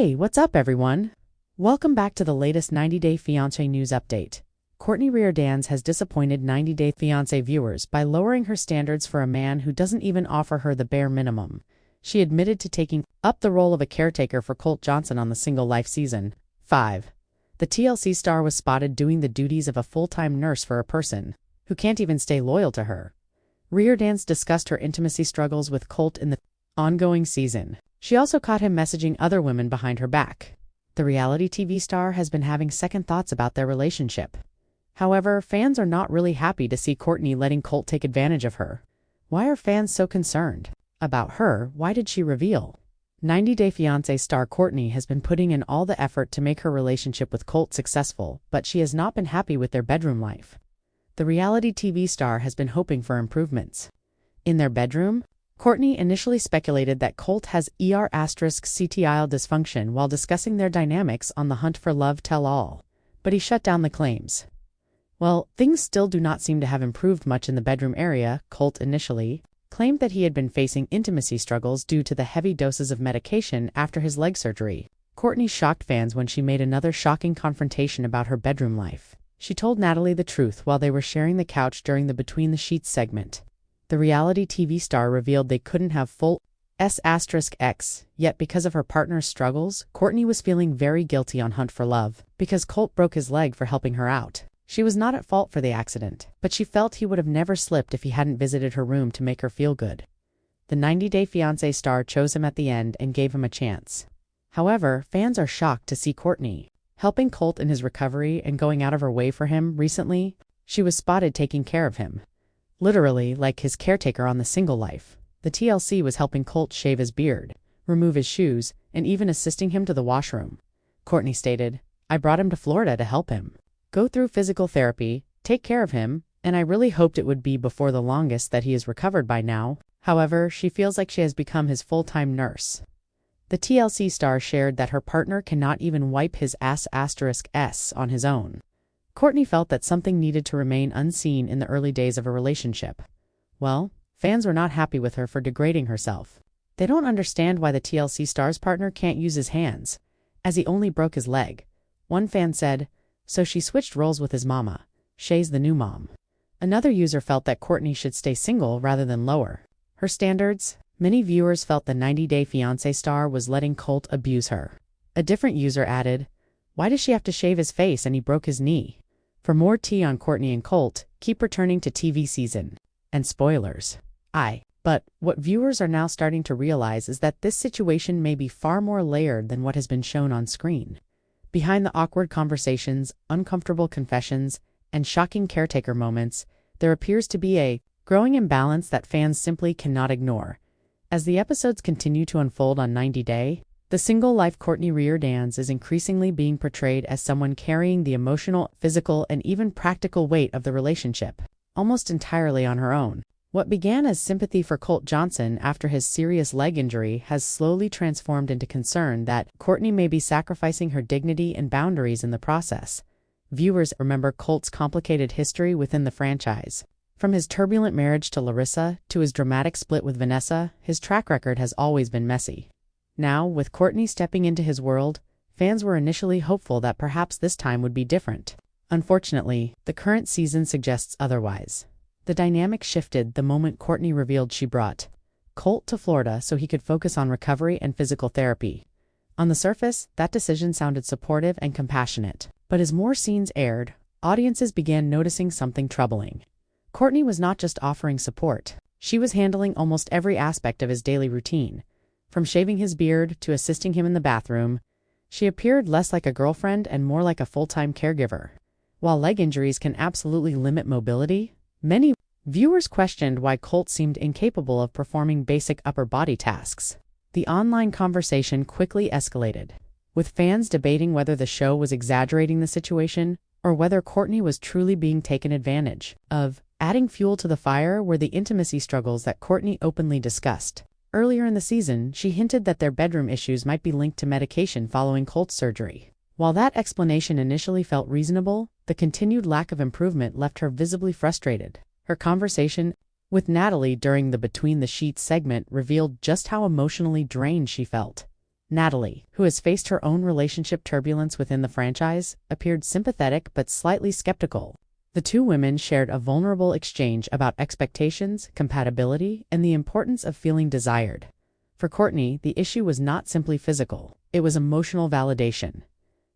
Hey, what's up, everyone? Welcome back to the latest 90-Day Fiancé news update. Courtney Reardanz has disappointed 90-Day Fiancé viewers by lowering her standards for a man who doesn't even offer her the bare minimum. She admitted to taking up the role of a caretaker for Colt Johnson on the Single Life season 5. The TLC star was spotted doing the duties of a full-time nurse for a person who can't even stay loyal to her. Reardanz discussed her intimacy struggles with Colt in the ongoing season. She also caught him messaging other women behind her back. The reality TV star has been having second thoughts about their relationship. However, fans are not really happy to see Courtney letting Colt take advantage of her. Why are fans so concerned about her? Why did she reveal? 90-Day Fiancé star Courtney has been putting in all the effort to make her relationship with Colt successful, but she has not been happy with their bedroom life. The reality TV star has been hoping for improvements. In their bedroom, Courtney initially speculated that Colt has ER*CTIL dysfunction while discussing their dynamics on the Hunt for Love tell-all, but he shut down the claims. Well, things still do not seem to have improved much in the bedroom area. Colt initially claimed that he had been facing intimacy struggles due to the heavy doses of medication after his leg surgery. Courtney shocked fans when she made another shocking confrontation about her bedroom life. She told Natalie the truth while they were sharing the couch during the Between the Sheets segment. The reality TV star revealed they couldn't have full S*X, yet because of her partner's struggles, Courtney was feeling very guilty on Hunt for Love because Colt broke his leg for helping her out. She was not at fault for the accident, but she felt he would have never slipped if he hadn't visited her room to make her feel good. The 90-Day Fiancé star chose him at the end and gave him a chance. However, fans are shocked to see Courtney helping Colt in his recovery and going out of her way for him. Recently, she was spotted taking care of him. Literally, like his caretaker on the Single Life. The TLC was helping Colt shave his beard, remove his shoes, and even assisting him to the washroom. Courtney stated, "I brought him to Florida to help him go through physical therapy, take care of him, and I really hoped it would be before the longest that he is recovered by now." However, she feels like she has become his full-time nurse. The TLC star shared that her partner cannot even wipe his ass**s on his own. Courtney felt that something needed to remain unseen in the early days of a relationship. Well, fans were not happy with her for degrading herself. They don't understand why the TLC star's partner can't use his hands, as he only broke his leg. One fan said, "So she switched roles with his mama. Shay's the new mom." Another user felt that Courtney should stay single rather than lower her standards. Many viewers felt the 90-Day Fiancé star was letting Colt abuse her. A different user added, "Why does she have to shave his face and he broke his knee?" For more tea on Courtney and Colt, keep returning to TV season and spoilers. But what viewers are now starting to realize is that this situation may be far more layered than what has been shown on screen. Behind the awkward conversations, uncomfortable confessions, and shocking caretaker moments, there appears to be a growing imbalance that fans simply cannot ignore. As the episodes continue to unfold on 90-Day, the Single Life Courtney Reardanz is increasingly being portrayed as someone carrying the emotional, physical, and even practical weight of the relationship, almost entirely on her own. What began as sympathy for Colt Johnson after his serious leg injury has slowly transformed into concern that Courtney may be sacrificing her dignity and boundaries in the process. Viewers remember Colt's complicated history within the franchise. From his turbulent marriage to Larissa to his dramatic split with Vanessa, his track record has always been messy. Now, with Courtney stepping into his world, fans were initially hopeful that perhaps this time would be different. Unfortunately, the current season suggests otherwise. The dynamic shifted the moment Courtney revealed she brought Colt to Florida so he could focus on recovery and physical therapy. On the surface, that decision sounded supportive and compassionate. But as more scenes aired, audiences began noticing something troubling. Courtney was not just offering support. She was handling almost every aspect of his daily routine. From shaving his beard to assisting him in the bathroom, she appeared less like a girlfriend and more like a full-time caregiver. While leg injuries can absolutely limit mobility, many viewers questioned why Colt seemed incapable of performing basic upper body tasks. The online conversation quickly escalated, with fans debating whether the show was exaggerating the situation or whether Courtney was truly being taken advantage of. Adding fuel to the fire were the intimacy struggles that Courtney openly discussed. Earlier in the season, she hinted that their bedroom issues might be linked to medication following Colt's surgery. While that explanation initially felt reasonable, the continued lack of improvement left her visibly frustrated. Her conversation with Natalie during the Between the Sheets segment revealed just how emotionally drained she felt. Natalie, who has faced her own relationship turbulence within the franchise, appeared sympathetic but slightly skeptical. The two women shared a vulnerable exchange about expectations, compatibility, and the importance of feeling desired. For Cortney, the issue was not simply physical, it was emotional validation.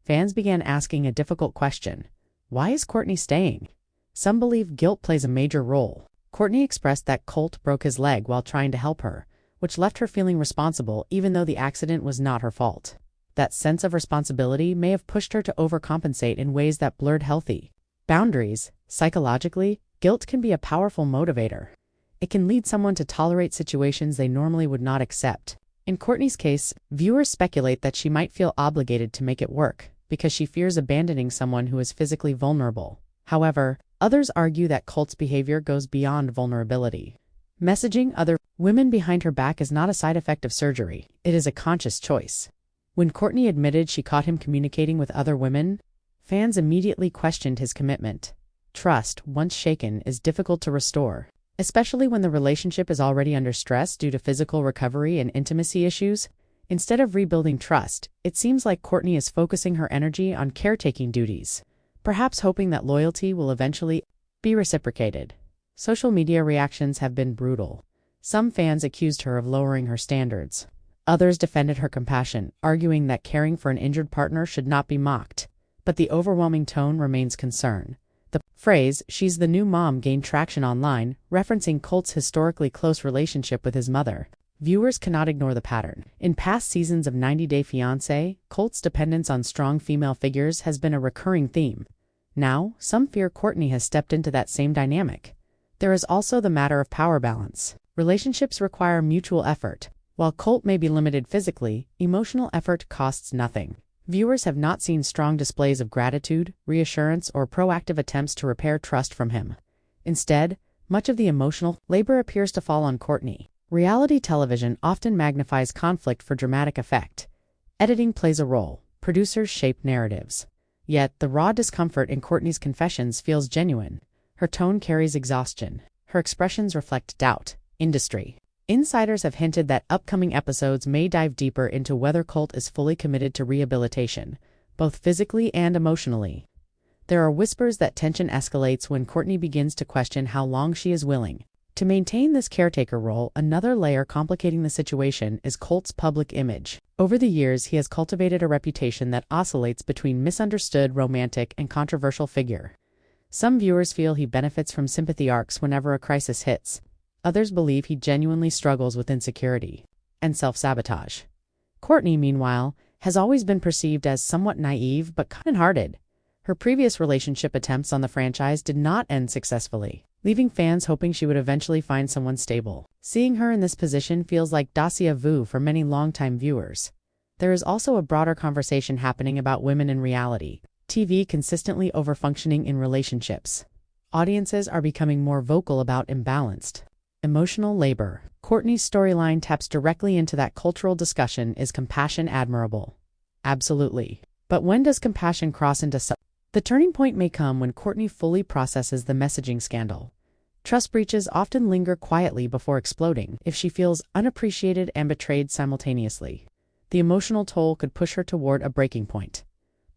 Fans began asking a difficult question: why is Cortney staying? Some believe guilt plays a major role. Cortney expressed that Colt broke his leg while trying to help her, which left her feeling responsible even though the accident was not her fault. That sense of responsibility may have pushed her to overcompensate in ways that blurred healthy boundaries. Psychologically, guilt can be a powerful motivator. It can lead someone to tolerate situations they normally would not accept. In Cortney's case, viewers speculate that she might feel obligated to make it work because she fears abandoning someone who is physically vulnerable. However, others argue that Colt's behavior goes beyond vulnerability. Messaging other women behind her back is not a side effect of surgery, it is a conscious choice. When Cortney admitted she caught him communicating with other women, fans immediately questioned his commitment. Trust, once shaken, is difficult to restore, especially when the relationship is already under stress due to physical recovery and intimacy issues. Instead of rebuilding trust, it seems like Cortney is focusing her energy on caretaking duties, perhaps hoping that loyalty will eventually be reciprocated. Social media reactions have been brutal. Some fans accused her of lowering her standards. Others defended her compassion, arguing that caring for an injured partner should not be mocked. But the overwhelming tone remains concern. The phrase, "she's the new mom," gained traction online, referencing Colt's historically close relationship with his mother. Viewers cannot ignore the pattern. In past seasons of 90 Day Fiancé, Colt's dependence on strong female figures has been a recurring theme. Now, some fear Cortney has stepped into that same dynamic. There is also the matter of power balance. Relationships require mutual effort. While Colt may be limited physically, emotional effort costs nothing. Viewers have not seen strong displays of gratitude, reassurance, or proactive attempts to repair trust from him. Instead, much of the emotional labor appears to fall on Cortney. Reality television often magnifies conflict for dramatic effect. Editing plays a role. Producers shape narratives. Yet, the raw discomfort in Cortney's confessions feels genuine. Her tone carries exhaustion. Her expressions reflect doubt. Industry insiders have hinted that upcoming episodes may dive deeper into whether Colt is fully committed to rehabilitation, both physically and emotionally. There are whispers that tension escalates when Cortney begins to question how long she is willing to maintain this caretaker role. Another layer complicating the situation is Colt's public image. Over the years, he has cultivated a reputation that oscillates between misunderstood, romantic, and controversial figure. Some viewers feel he benefits from sympathy arcs whenever a crisis hits. Others believe he genuinely struggles with insecurity and self-sabotage. Cortney, meanwhile, has always been perceived as somewhat naive but kind-hearted. Her previous relationship attempts on the franchise did not end successfully, leaving fans hoping she would eventually find someone stable. Seeing her in this position feels like déjà vu for many longtime viewers. There is also a broader conversation happening about women in reality TV consistently overfunctioning in relationships. Audiences are becoming more vocal about imbalanced emotional labor. Cortney's storyline taps directly into that cultural discussion. Is compassion admirable? Absolutely. But when does compassion cross into The turning point may come when Cortney fully processes the messaging scandal. Trust breaches often linger quietly before exploding. If she feels unappreciated and betrayed simultaneously, the emotional toll could push her toward a breaking point.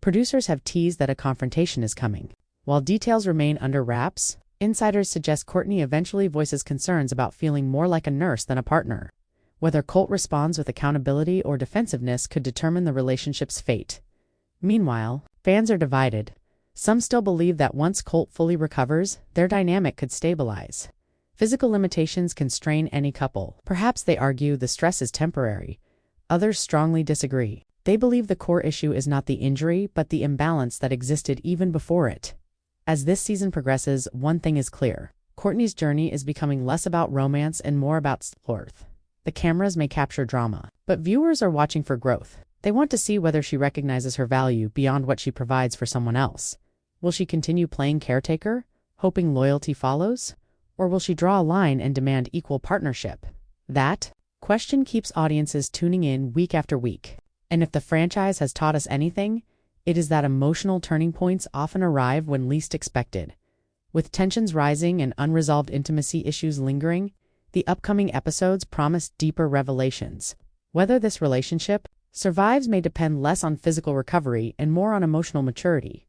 Producers have teased that a confrontation is coming. While details remain under wraps, insiders suggest Cortney eventually voices concerns about feeling more like a nurse than a partner. Whether Colt responds with accountability or defensiveness could determine the relationship's fate. Meanwhile, fans are divided. Some still believe that once Colt fully recovers, their dynamic could stabilize. Physical limitations can strain any couple. Perhaps they argue the stress is temporary. Others strongly disagree. They believe the core issue is not the injury, but the imbalance that existed even before it. As this season progresses, one thing is clear. Cortney's journey is becoming less about romance and more about self-worth. The cameras may capture drama, but viewers are watching for growth. They want to see whether she recognizes her value beyond what she provides for someone else. Will she continue playing caretaker, hoping loyalty follows? Or will she draw a line and demand equal partnership? That question keeps audiences tuning in week after week. And if the franchise has taught us anything, it is that emotional turning points often arrive when least expected. With tensions rising and unresolved intimacy issues lingering, the upcoming episodes promise deeper revelations. Whether this relationship survives may depend less on physical recovery and more on emotional maturity.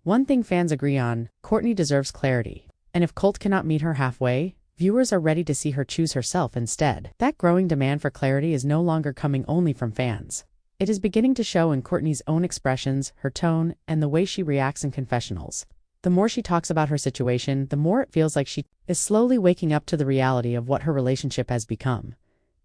One thing fans agree on: Cortney deserves clarity. And if Colt cannot meet her halfway, viewers are ready to see her choose herself instead. That growing demand for clarity is no longer coming only from fans. It is beginning to show in Cortney's own expressions, her tone, and the way she reacts in confessionals. The more she talks about her situation, the more it feels like she is slowly waking up to the reality of what her relationship has become.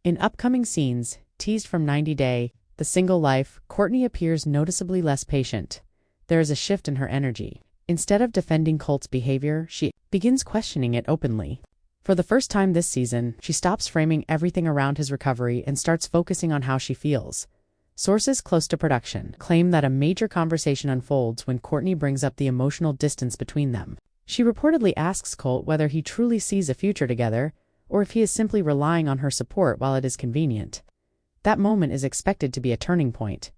In upcoming scenes, teased from 90 Day, The Single Life, Cortney appears noticeably less patient. There is a shift in her energy. Instead of defending Colt's behavior, she begins questioning it openly. For the first time this season, she stops framing everything around his recovery and starts focusing on how she feels. Sources close to production claim that a major conversation unfolds when Cortney brings up the emotional distance between them. She reportedly asks Colt whether he truly sees a future together, or if he is simply relying on her support while it is convenient. That moment is expected to be a turning point.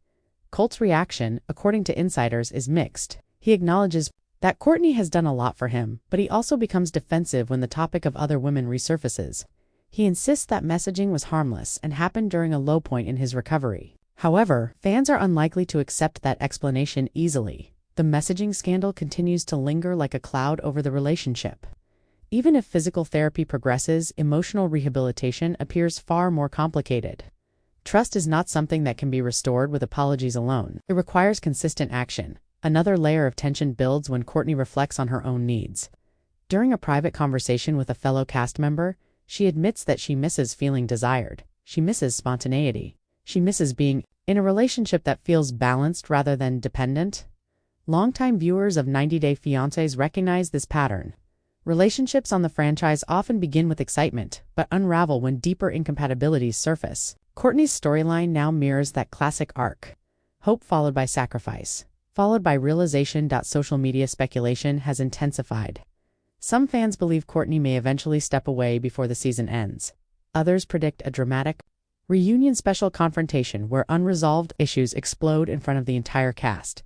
Colt's reaction, according to insiders, is mixed. He acknowledges that Cortney has done a lot for him, but he also becomes defensive when the topic of other women resurfaces. He insists that messaging was harmless and happened during a low point in his recovery. However, fans are unlikely to accept that explanation easily. The messaging scandal continues to linger like a cloud over the relationship. Even if physical therapy progresses, emotional rehabilitation appears far more complicated. Trust is not something that can be restored with apologies alone. It requires consistent action. Another layer of tension builds when Cortney reflects on her own needs. During a private conversation with a fellow cast member, she admits that she misses feeling desired. She misses spontaneity. She misses being in a relationship that feels balanced rather than dependent. Longtime viewers of 90 Day Fiancés recognize this pattern. Relationships on the franchise often begin with excitement, but unravel when deeper incompatibilities surface. Cortney's storyline now mirrors that classic arc. Hope followed by sacrifice, followed by realization. Social media speculation has intensified. Some fans believe Cortney may eventually step away before the season ends. Others predict a dramatic reunion special confrontation where unresolved issues explode in front of the entire cast.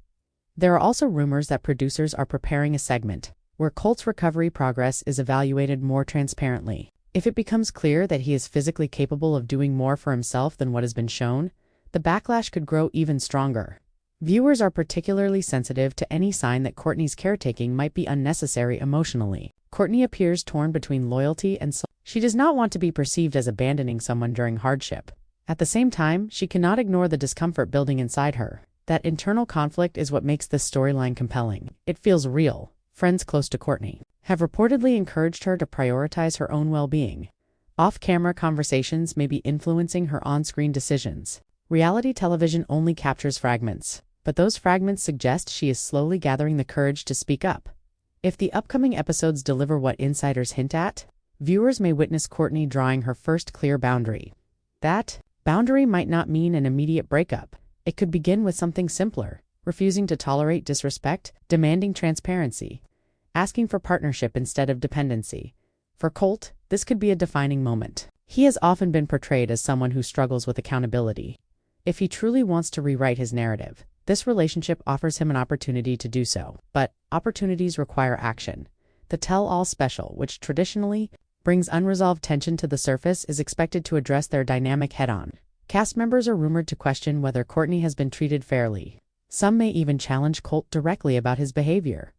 There are also rumors that producers are preparing a segment where Colt's recovery progress is evaluated more transparently. If it becomes clear that he is physically capable of doing more for himself than what has been shown, the backlash could grow even stronger. Viewers are particularly sensitive to any sign that Cortney's caretaking might be unnecessary emotionally. Cortney appears torn between loyalty and she does not want to be perceived as abandoning someone during hardship. At the same time, she cannot ignore the discomfort building inside her. That internal conflict is what makes this storyline compelling. It feels real. Friends close to Cortney have reportedly encouraged her to prioritize her own well-being. Off-camera conversations may be influencing her on-screen decisions. Reality television only captures fragments, but those fragments suggest she is slowly gathering the courage to speak up. If the upcoming episodes deliver what insiders hint at, viewers may witness Cortney drawing her first clear boundary. That boundary might not mean an immediate breakup. It could begin with something simpler: refusing to tolerate disrespect, demanding transparency, asking for partnership instead of dependency. For Colt, this could be a defining moment. He has often been portrayed as someone who struggles with accountability. If he truly wants to rewrite his narrative, this relationship offers him an opportunity to do so. But opportunities require action. The tell-all special, which traditionally brings unresolved tension to the surface, is expected to address their dynamic head-on. Cast members are rumored to question whether Cortney has been treated fairly. Some may even challenge Colt directly about his behavior.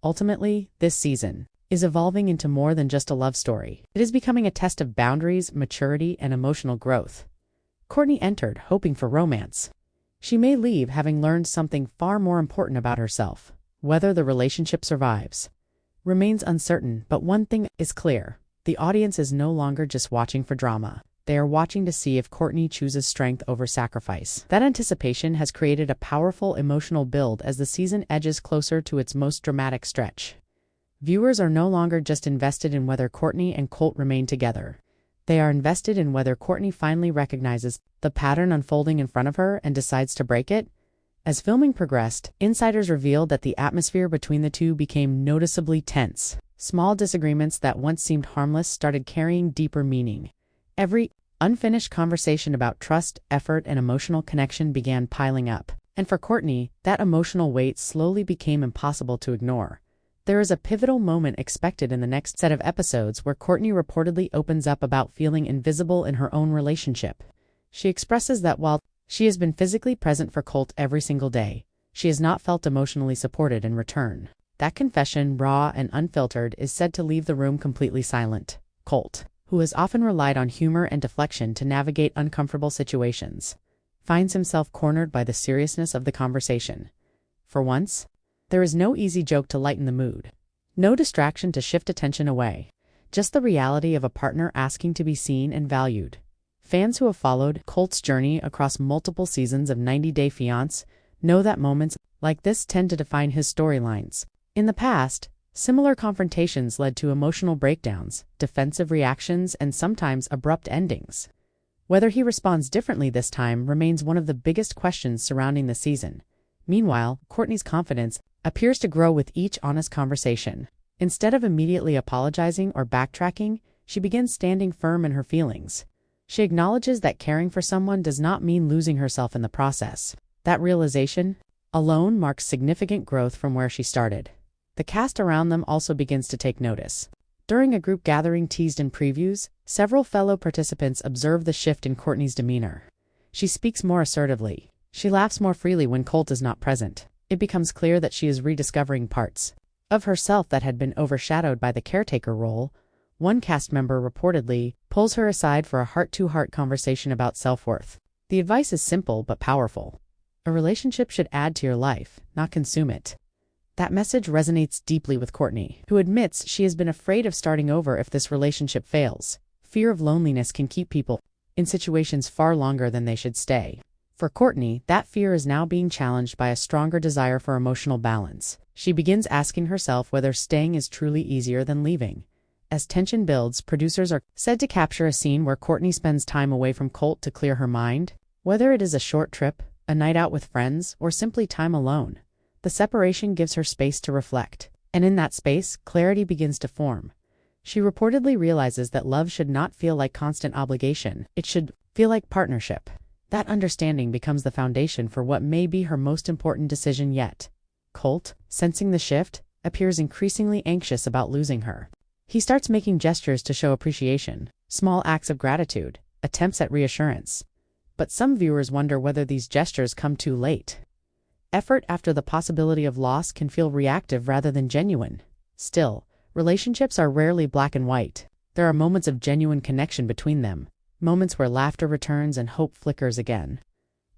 Ultimately, this season is evolving into more than just a love story. It is becoming a test of boundaries, maturity, and emotional growth. Cortney entered hoping for romance. She may leave having learned something far more important about herself. Whether the relationship survives remains uncertain, but one thing is clear: the audience is no longer just watching for drama. They are watching to see if Cortney chooses strength over sacrifice. That anticipation has created a powerful emotional build as the season edges closer to its most dramatic stretch. Viewers are no longer just invested in whether Cortney and Colt remain together. They are invested in whether Cortney finally recognizes the pattern unfolding in front of her and decides to break it. As filming progressed, insiders revealed that the atmosphere between the two became noticeably tense. Small disagreements that once seemed harmless started carrying deeper meaning. Every unfinished conversation about trust, effort, and emotional connection began piling up. And for Cortney, that emotional weight slowly became impossible to ignore. There is a pivotal moment expected in the next set of episodes where Cortney reportedly opens up about feeling invisible in her own relationship. She expresses that while She has been physically present for Colt every single day. She has not felt emotionally supported in return. That confession, raw and unfiltered, is said to leave the room completely silent. Colt, who has often relied on humor and deflection to navigate uncomfortable situations, finds himself cornered by the seriousness of the conversation. For once, there is no easy joke to lighten the mood. No distraction to shift attention away. Just the reality of a partner asking to be seen and valued. Fans who have followed Colt's journey across multiple seasons of 90 Day Fiancé know that moments like this tend to define his storylines. In the past, similar confrontations led to emotional breakdowns, defensive reactions, and sometimes abrupt endings. Whether he responds differently this time remains one of the biggest questions surrounding the season. Meanwhile, Cortney's confidence appears to grow with each honest conversation. Instead of immediately apologizing or backtracking, she begins standing firm in her feelings. She acknowledges that caring for someone does not mean losing herself in the process. That realization alone marks significant growth from where she started. The cast around them also begins to take notice. During a group gathering teased in previews, several fellow participants observe the shift in Cortney's demeanor. She speaks more assertively. She laughs more freely when Colt is not present. It becomes clear that she is rediscovering parts of herself that had been overshadowed by the caretaker role. One cast member reportedly pulls her aside for a heart-to-heart conversation about self-worth. The advice is simple but powerful. A relationship should add to your life, not consume it. That message resonates deeply with Cortney, who admits she has been afraid of starting over if this relationship fails. Fear of loneliness can keep people in situations far longer than they should stay. For Cortney, that fear is now being challenged by a stronger desire for emotional balance. She begins asking herself whether staying is truly easier than leaving. As tension builds, producers are said to capture a scene where Cortney spends time away from Colt to clear her mind. Whether it is a short trip, a night out with friends, or simply time alone, the separation gives her space to reflect. And in that space, clarity begins to form. She reportedly realizes that love should not feel like constant obligation. It should feel like partnership. That understanding becomes the foundation for what may be her most important decision yet. Colt, sensing the shift, appears increasingly anxious about losing her. He starts making gestures to show appreciation, small acts of gratitude, attempts at reassurance. But some viewers wonder whether these gestures come too late. Effort after the possibility of loss can feel reactive rather than genuine. Still, relationships are rarely black and white. There are moments of genuine connection between them, moments where laughter returns and hope flickers again.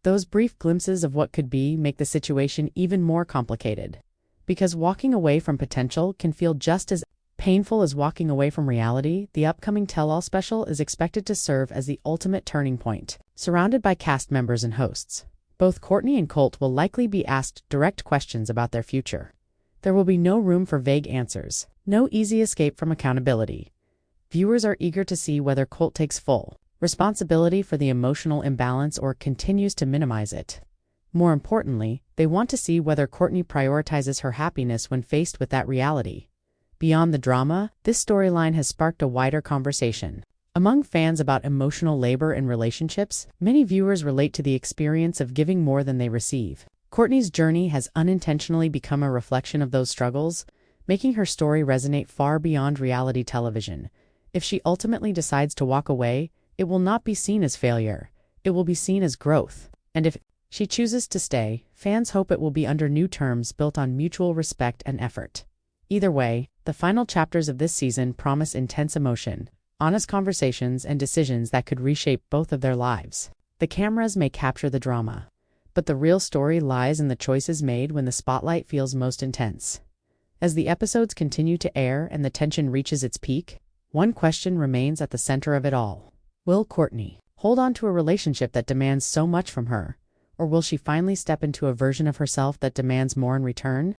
Those brief glimpses of what could be make the situation even more complicated. Because walking away from potential can feel just as painful as walking away from reality, the upcoming tell-all special is expected to serve as the ultimate turning point. Surrounded by cast members and hosts, both Cortney and Colt will likely be asked direct questions about their future. There will be no room for vague answers, no easy escape from accountability. Viewers are eager to see whether Colt takes full responsibility for the emotional imbalance or continues to minimize it. More importantly, they want to see whether Cortney prioritizes her happiness when faced with that reality. Beyond the drama, this storyline has sparked a wider conversation. Among fans about emotional labor in relationships, many viewers relate to the experience of giving more than they receive. Cortney's journey has unintentionally become a reflection of those struggles, making her story resonate far beyond reality television. If she ultimately decides to walk away, it will not be seen as failure. It will be seen as growth. And if she chooses to stay, fans hope it will be under new terms built on mutual respect and effort. Either way, the final chapters of this season promise intense emotion, honest conversations, and decisions that could reshape both of their lives. The cameras may capture the drama, but the real story lies in the choices made when the spotlight feels most intense. As the episodes continue to air and the tension reaches its peak, one question remains at the center of it all. Will Cortney hold on to a relationship that demands so much from her, or will she finally step into a version of herself that demands more in return?